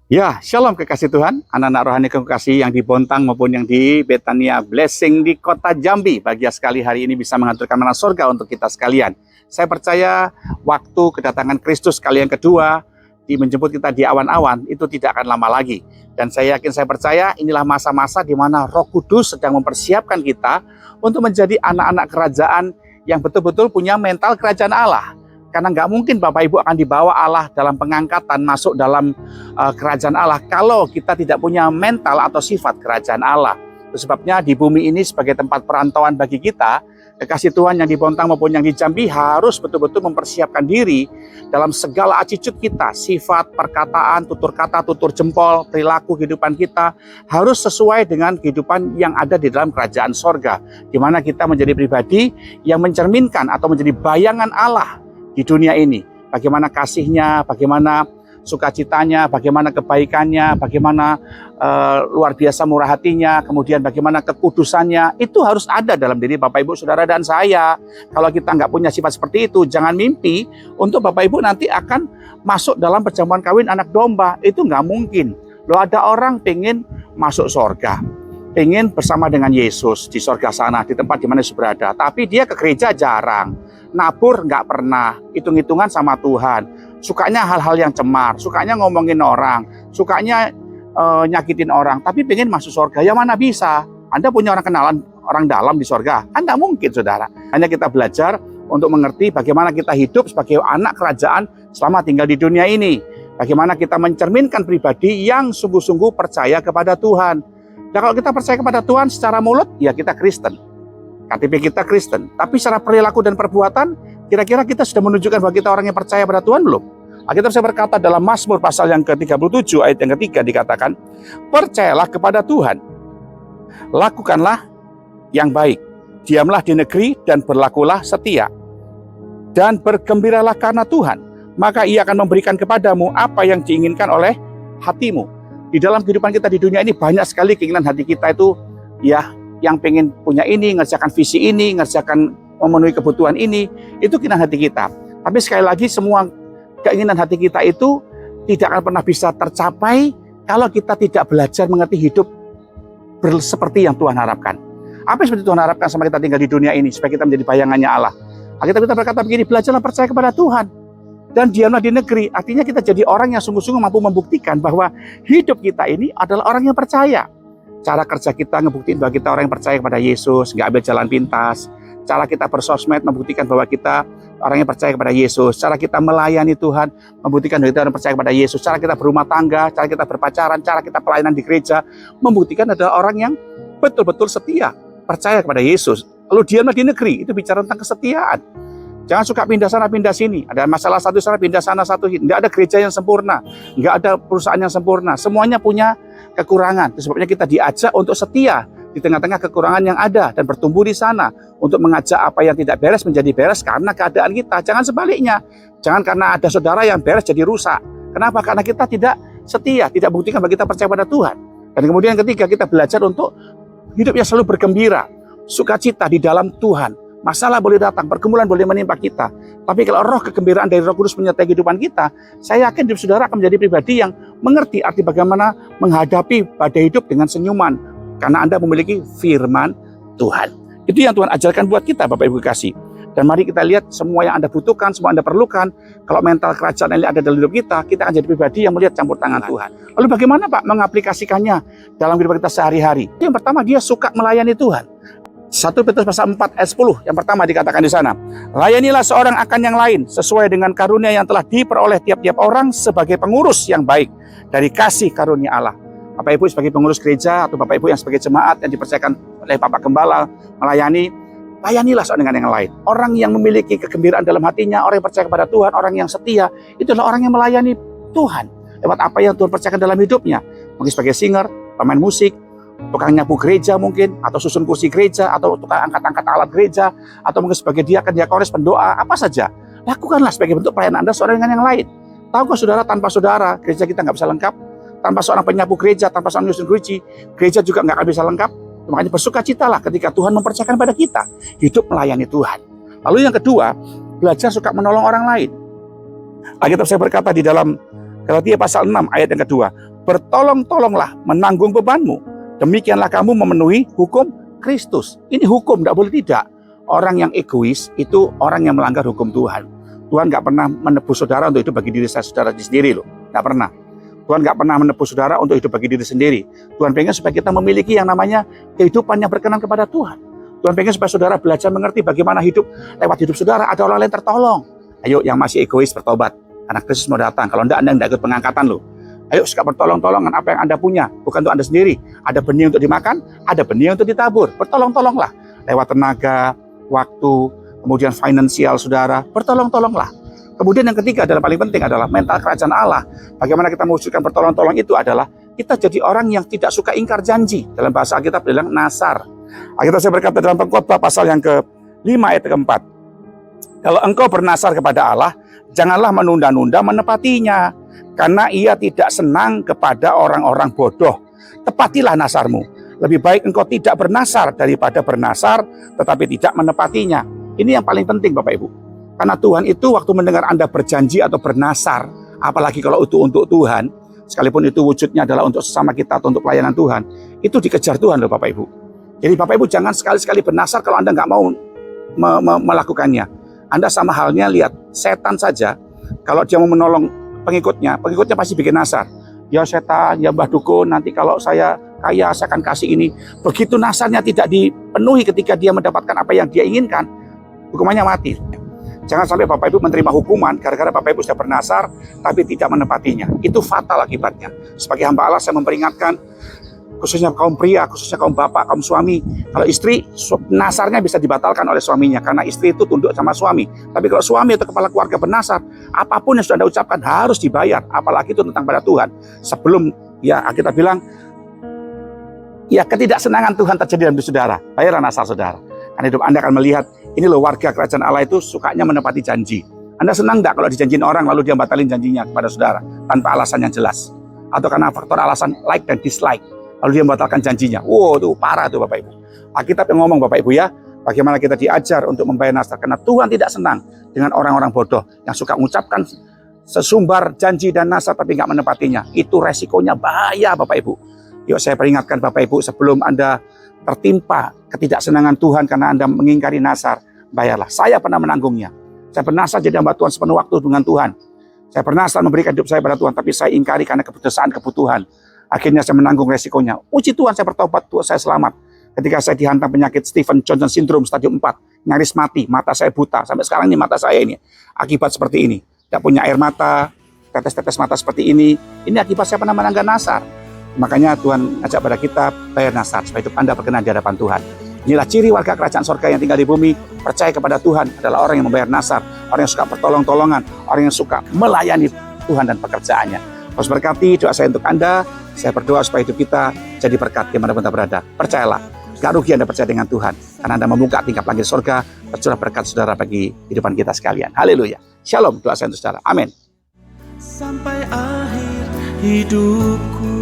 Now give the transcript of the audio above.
Ya, shalom kekasih Tuhan, anak-anak rohani kekasih yang di Bontang maupun yang di Betania Blessing di kota Jambi. Bagi sekali hari ini bisa mengaturkan mana surga untuk kita sekalian. Saya percaya waktu kedatangan Kristus kali yang kedua, di menjemput kita di awan-awan, itu tidak akan lama lagi. Dan saya yakin, saya percaya inilah masa-masa di mana Roh Kudus sedang mempersiapkan kita untuk menjadi anak-anak kerajaan yang betul-betul punya mental kerajaan Allah. Karena nggak mungkin Bapak Ibu akan dibawa Allah dalam pengangkatan masuk dalam kerajaan Allah kalau kita tidak punya mental atau sifat kerajaan Allah. Itu sebabnya di bumi ini sebagai tempat perantauan bagi kita, kekasih Tuhan yang di Bontang maupun yang di Jambi harus betul-betul mempersiapkan diri dalam segala attitude kita, sifat, perkataan, tutur kata, tutur jempol, perilaku kehidupan kita harus sesuai dengan kehidupan yang ada di dalam kerajaan sorga, di mana kita menjadi pribadi yang mencerminkan atau menjadi bayangan Allah di dunia ini. Bagaimana kasihnya, bagaimana sukacitanya, bagaimana kebaikannya, bagaimana luar biasa murah hatinya, kemudian bagaimana kekudusannya, itu harus ada dalam diri Bapak Ibu Saudara dan saya. Kalau kita nggak punya sifat seperti itu, jangan mimpi untuk Bapak Ibu nanti akan masuk dalam perjamuan kawin anak domba. Itu nggak mungkin. Loh, ada orang pengen masuk surga, pengen bersama dengan Yesus di surga sana, di tempat di mana Yesus berada, tapi dia ke gereja jarang, nabur nggak pernah, hitung-hitungan sama Tuhan, sukanya hal-hal yang cemar, sukanya ngomongin orang, sukanya nyakitin orang, tapi pengen masuk surga. Ya mana bisa? Anda punya orang kenalan, orang dalam di surga? Anda mungkin, saudara. Hanya kita belajar untuk mengerti bagaimana kita hidup sebagai anak kerajaan selama tinggal di dunia ini. Bagaimana kita mencerminkan pribadi yang sungguh-sungguh percaya kepada Tuhan. Nah, kalau kita percaya kepada Tuhan secara mulut, ya kita Kristen. KTP kita Kristen. Tapi secara perilaku dan perbuatan, kira-kira kita sudah menunjukkan bahwa kita orang yang percaya pada Tuhan belum? Alkitab saya berkata dalam Mazmur pasal yang ke-37 ayat yang ketiga dikatakan, percayalah kepada Tuhan, lakukanlah yang baik, diamlah di negeri dan berlakulah setia, dan bergembiralah karena Tuhan, maka Ia akan memberikan kepadamu apa yang diinginkan oleh hatimu. Di dalam kehidupan kita di dunia ini banyak sekali keinginan hati kita itu, ya, yang pengen punya ini, ngerjakan visi ini, ngerjakan memenuhi kebutuhan ini, itu keinginan hati kita. Tapi sekali lagi semua keinginan hati kita itu tidak akan pernah bisa tercapai kalau kita tidak belajar mengerti hidup seperti yang Tuhan harapkan. Apa yang seperti Tuhan harapkan sama kita tinggal di dunia ini supaya kita menjadi bayangannya Allah? Alkitab kita berkata begini, belajarlah percaya kepada Tuhan dan diamlah di negeri. Artinya kita jadi orang yang sungguh-sungguh mampu membuktikan bahwa hidup kita ini adalah orang yang percaya. Cara kerja kita ngebuktiin bahwa kita orang yang percaya kepada Yesus, nggak ambil jalan pintas. Cara kita bersosmed membuktikan bahwa kita orang yang percaya kepada Yesus. Cara kita melayani Tuhan membuktikan bahwa kita orang yang percaya kepada Yesus. Cara kita berumah tangga, cara kita berpacaran, cara kita pelayanan di gereja membuktikan adalah orang yang betul-betul setia, percaya kepada Yesus. Lalu diamlah di negeri, itu bicara tentang kesetiaan. Jangan suka pindah sana, pindah sini. Ada masalah satu sana, pindah sana, satu sini. Nggak ada gereja yang sempurna. Nggak ada perusahaan yang sempurna. Semuanya punya kekurangan. Sebabnya kita diajak untuk setia di tengah-tengah kekurangan yang ada dan bertumbuh di sana untuk mengajak apa yang tidak beres menjadi beres karena keadaan kita. Jangan sebaliknya. Jangan karena ada saudara yang beres jadi rusak. Kenapa? Karena kita tidak setia, tidak buktikan bahwa kita percaya pada Tuhan. Dan kemudian yang ketiga, kita belajar untuk hidup yang selalu bergembira, sukacita di dalam Tuhan. Masalah boleh datang, pergumulan boleh menimpa kita. Tapi kalau roh kegembiraan dari Roh Kudus menyertai kehidupan kita, saya yakin hidup saudara akan menjadi pribadi yang mengerti arti bagaimana menghadapi badai hidup dengan senyuman. Karena Anda memiliki firman Tuhan. Itu yang Tuhan ajarkan buat kita, Bapak Ibu kasih. Dan mari kita lihat semua yang Anda butuhkan, semua Anda perlukan. Kalau mental kerajaan ini ada dalam hidup kita, kita akan jadi pribadi yang melihat campur tangan Tuhan. Lalu bagaimana Pak mengaplikasikannya dalam kehidupan kita sehari-hari? Yang pertama, dia suka melayani Tuhan. 1 Petrus pasal 4 ayat 10 yang pertama dikatakan di sana, layanilah seorang akan yang lain sesuai dengan karunia yang telah diperoleh tiap-tiap orang sebagai pengurus yang baik dari kasih karunia Allah. Bapak Ibu sebagai pengurus gereja atau Bapak Ibu yang sebagai jemaat yang dipercayakan oleh Bapak Gembala melayani, layanilah seorang dengan yang lain. Orang yang memiliki kegembiraan dalam hatinya, orang yang percaya kepada Tuhan, orang yang setia, itu adalah orang yang melayani Tuhan lewat apa yang Tuhan percayakan dalam hidupnya. Mungkin sebagai singer, pemain musik, tukang nyapu gereja mungkin, atau susun kursi gereja, atau tukang angkat-angkat alat gereja, atau mungkin sebagai diaken, diakonis, pendoa, apa saja. Lakukanlah sebagai bentuk pelayanan Anda seorang dengan yang lain. Tahukah saudara, tanpa saudara, gereja kita nggak bisa lengkap. Tanpa seorang penyapu gereja, tanpa seorang nyusun kunci, gereja juga nggak akan bisa lengkap. Makanya bersukacitalah ketika Tuhan mempercayakan pada kita hidup melayani Tuhan. Lalu yang kedua, belajar suka menolong orang lain. Alkitab saya berkata di dalam Galatia pasal 6 ayat yang kedua, bertolong-tolonglah menanggung bebanmu. Demikianlah kamu memenuhi hukum Kristus. Ini hukum, tidak boleh tidak. Orang yang egois itu orang yang melanggar hukum Tuhan. Tuhan nggak pernah menebus saudara untuk hidup bagi diri saudara sendiri loh. Nggak pernah. Tuhan nggak pernah menebus saudara untuk hidup bagi diri sendiri. Tuhan pengen supaya kita memiliki yang namanya kehidupan yang berkenan kepada Tuhan. Tuhan pengen supaya saudara belajar mengerti bagaimana hidup. Lewat hidup saudara ada orang lain tertolong. Ayo yang masih egois bertobat. Karena Kristus mau datang. Kalau Anda nggak ikut pengangkatan loh. Ayo suka bertolong-tolongan apa yang Anda punya. Bukan untuk Anda sendiri. Ada benih untuk dimakan, ada benih untuk ditabur. Bertolong-tolonglah. Lewat tenaga, waktu, kemudian finansial saudara. Bertolong-tolonglah. Kemudian yang ketiga adalah paling penting adalah mental kerajaan Allah. Bagaimana kita mewujudkan bertolong-tolong itu adalah kita jadi orang yang tidak suka ingkar janji. Dalam bahasa Alkitab bilang nasar. Alkitab saya berkata dalam Pengkhotbah pasal yang ke-5 ayat ke-4. Kalau engkau bernasar kepada Allah, janganlah menunda-nunda menepatinya. Karena ia tidak senang kepada orang-orang bodoh. Tepatilah nasarmu. Lebih baik engkau tidak bernasar daripada bernasar tetapi tidak menepatinya. Ini yang paling penting Bapak Ibu. Karena Tuhan itu waktu mendengar Anda berjanji atau bernasar, apalagi kalau itu untuk Tuhan, sekalipun itu wujudnya adalah untuk sesama kita atau untuk pelayanan Tuhan, itu dikejar Tuhan loh Bapak Ibu. Jadi Bapak Ibu jangan sekali-sekali bernasar kalau Anda nggak mau melakukannya. Anda sama halnya lihat setan saja, kalau dia mau menolong pengikutnya pasti bikin nasar. Ya setan, ya Mbah Dukun, nanti kalau saya kaya saya akan kasih ini. Begitu nasarnya tidak dipenuhi ketika dia mendapatkan apa yang dia inginkan, hukumannya mati. Jangan sampai Bapak Ibu menerima hukuman gara-gara Bapak Ibu sudah bernasar tapi tidak menepatinya. Itu fatal akibatnya. Sebagai hamba Allah saya memperingatkan khususnya kaum pria, khususnya kaum bapak, kaum suami. Kalau istri, nasarnya bisa dibatalkan oleh suaminya karena istri itu tunduk sama suami. Tapi kalau suami atau kepala keluarga bernasar, apapun yang sudah Anda ucapkan harus dibayar. Apalagi itu tentang pada Tuhan. Sebelum ya kita bilang ya ketidaksenangan Tuhan terjadi dalam hidup saudara, bayarlah nasar saudara. Karena hidup Anda akan melihat ini loh warga kerajaan Allah itu sukanya menepati janji. Anda senang enggak kalau dijanjiin orang lalu dia batalin janjinya kepada saudara tanpa alasan yang jelas? Atau karena faktor alasan like dan dislike, lalu dia membatalkan janjinya. Wow, itu parah tuh Bapak Ibu. Alkitab yang ngomong Bapak Ibu ya, bagaimana kita diajar untuk membayar nasar. Karena Tuhan tidak senang dengan orang-orang bodoh yang suka mengucapkan sesumbar janji dan nasar tapi nggak menepatinya. Itu resikonya bahaya Bapak Ibu. Yuk saya peringatkan Bapak Ibu sebelum Anda tertimpa ketidaksenangan Tuhan karena Anda mengingkari nasar, bayarlah. Saya pernah menanggungnya. Saya bernasar jadi hamba Tuhan sepenuh waktu dengan Tuhan. Saya bernasar memberikan hidup saya pada Tuhan, tapi saya ingkari karena keputusan. Akhirnya saya menanggung resikonya. Puji Tuhan saya bertobat, Tuhan saya selamat. Ketika saya dihantam penyakit Stephen Johnson Syndrome stadium 4, nyaris mati, mata saya buta. Sampai sekarang ini mata saya ini akibat seperti ini. Tidak punya air mata, tetes-tetes mata seperti ini. Ini akibat saya pernah menanggar nasar. Makanya Tuhan ajak pada kita bayar nasar supaya hidup Anda berkenan di hadapan Tuhan. Inilah ciri warga kerajaan sorga yang tinggal di bumi, percaya kepada Tuhan adalah orang yang membayar nasar, orang yang suka pertolong-tolongan, orang yang suka melayani Tuhan dan pekerjaannya. Terus berkati doa saya untuk Anda, saya berdoa supaya hidup kita jadi berkat dimanapun Anda berada. Percayalah, gak rugi Anda percaya dengan Tuhan, karena Anda membuka tingkap langit sorga, tercurah berkat saudara bagi kehidupan kita sekalian. Haleluya. Shalom, doa saya untuk saudara. Amin. Sampai akhir hidupku.